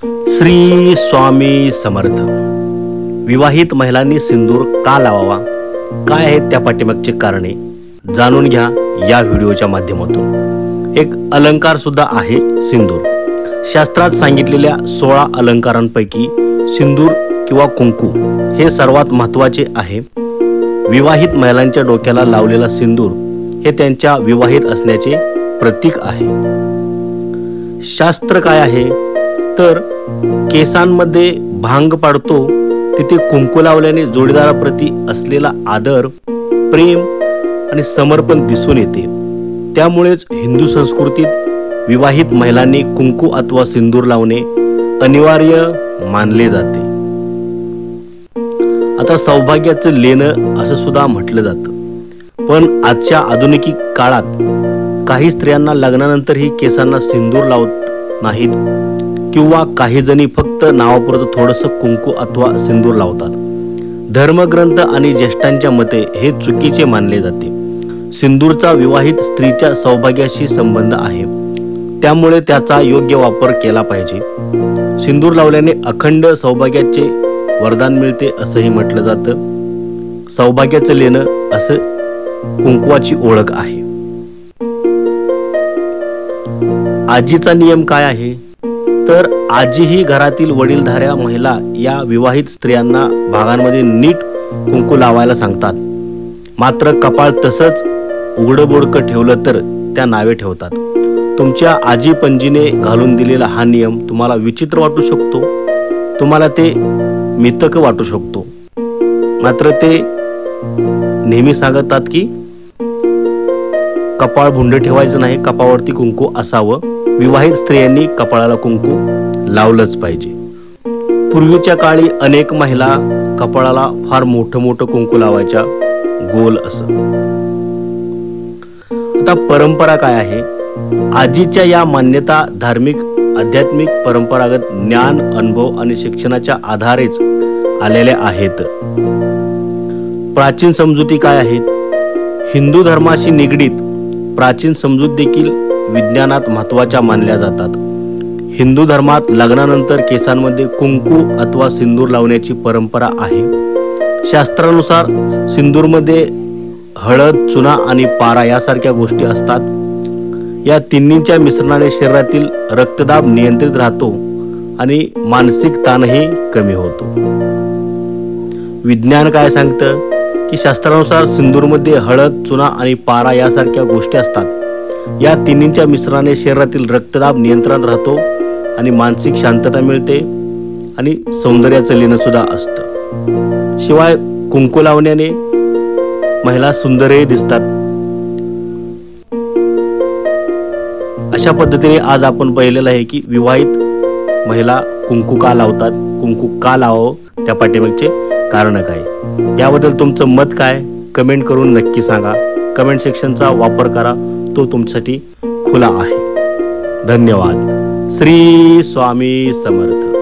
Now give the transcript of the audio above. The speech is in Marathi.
श्री स्वामी समर्थ। विवाहित महिलांनी सिंदूर का लावावा, काय आहेत त्या पाठीमागची कारणे जाणून घ्या या व्हिडिओच्या माध्यमातून। एक अलंकार सुद्धा आहे सिंदूर। शास्त्रात सांगितलेल्या 16 अलंकारांपैकी सिंदूर किंवा कुंकू हे सर्वात महत्त्वाचे आहे। विवाहित महिलांच्या डोक्याला लावलेला सिंदूर हे त्यांच्या विवाहित असण्याचे प्रतीक आहे। शास्त्र काय आहे तर केसांमध्ये भांग पाडतो तिथे कुंकू लावल्याने जोडीदाराप्रती असलेला आदर, प्रेम आणि समर्पण दिसून येते। त्यामुळेच हिंदू संस्कृतीत विवाहित महिलांनी कुंकू अथवा सिंदूर लावणे अनिवार्य मानले जाते। आता सौभाग्याचं लेणं असं सुद्धा म्हटलं जातं, पण आजच्या आधुनिक काळात काही स्त्रियांना लग्नानंतरही केसांना सिंदूर लावत नाहीत किंवा काही जणी फक्त नावापुरतं थोडंसं कुंकू अथवा सिंदूर लावतात। धर्मग्रंथ आणि ज्येष्ठांच्या मते हे चुकीचे मानले जाते। सिंदूरचा विवाहित स्त्रीच्या सौभाग्याशी संबंध आहे, त्यामुळे त्याचा योग्य वापर केला पाहिजे। सिंदूर लावल्याने अखंड सौभाग्याचे वरदान मिळते असंही म्हटलं जातं। सौभाग्याचं लेणं असं कुंकवाची ओळख आहे। आजीचा नियम काय आहे तर आजी ही घरातील वडीलधाऱ्या महिला या विवाहित स्त्रियांना भागांमध्ये नीट कुंकू लावायला सांगतात। मात्र कपाळ तसंच उघडं बोडकं ठेवलं तर त्या नावे ठेवतात। तुमच्या आजी पणजीने घालून दिलेला हा नियम तुम्हाला विचित्र वाटू शकतो, तुम्हाला ते मितक वाटू शकतो, मात्र ते नेहमी सांगतात की कपाळ भुंड ठेवायचं नाही, कपाळावरती कुंकू असावं। विवाहित स्त्रियांनी कपाळाला कुंकू लावलंच पाहिजे। पूर्वीच्या काळी अनेक महिला कपाळाला फार मोठं कुंकू लावायच्या, गोल असं। आता परंपरा काय आहे? आजीच्या या मान्यता धार्मिक, आध्यात्मिक, परंपरागत ज्ञान, अनुभव आणि शिक्षणाच्या आधारेच आलेल्या आहेत। प्राचीन समजुती काय आहेत? हिंदू धर्माशी निगडीत प्राचीन समजूत देखील विज्ञानात महत्त्वाच्या मानल्या जातात। हिंदू धर्मात लग्नानंतर केसांमध्ये कुंकू अथवा सिंदूर लावण्याची परंपरा आहे। शास्त्रानुसार सिंदूरमध्ये हळद, चुना आणि पारा यासारख्या गोष्टी असतात। या तिन्हींच्या मिश्रणाने शरीरातील रक्तदाब नियंत्रित राहतो आणि मानसिक ताणही कमी होतो। विज्ञान काय सांगतं की शास्त्रानुसार सिंदूरमध्ये हळद, चुना आणि पारा यासारख्या गोष्टी असतात। या तिन्हींच्या मिश्रणाने शरीरातील रक्तदाब नियंत्रणात राहतो आणि मानसिक शांतता मिळते आणि सौंदर्याचं लेणं सुद्धा असतं। शिवाय कुंकू लावण्याने महिला सुंदरही दिसतात। अशा पद्धतीने आज आपण पाहिलेलं आहे की विवाहित महिला कुंकू का लावतात, कुंकू का लावावं, त्या पाठीमागचे कारण काय। त्याबद्दल तुमचं मत काय कमेंट करून नक्की सांगा। कमेंट सेक्शनचा वापर करा, तो तुमच्यासाठी खुला आहे। धन्यवाद। श्री स्वामी समर्थ।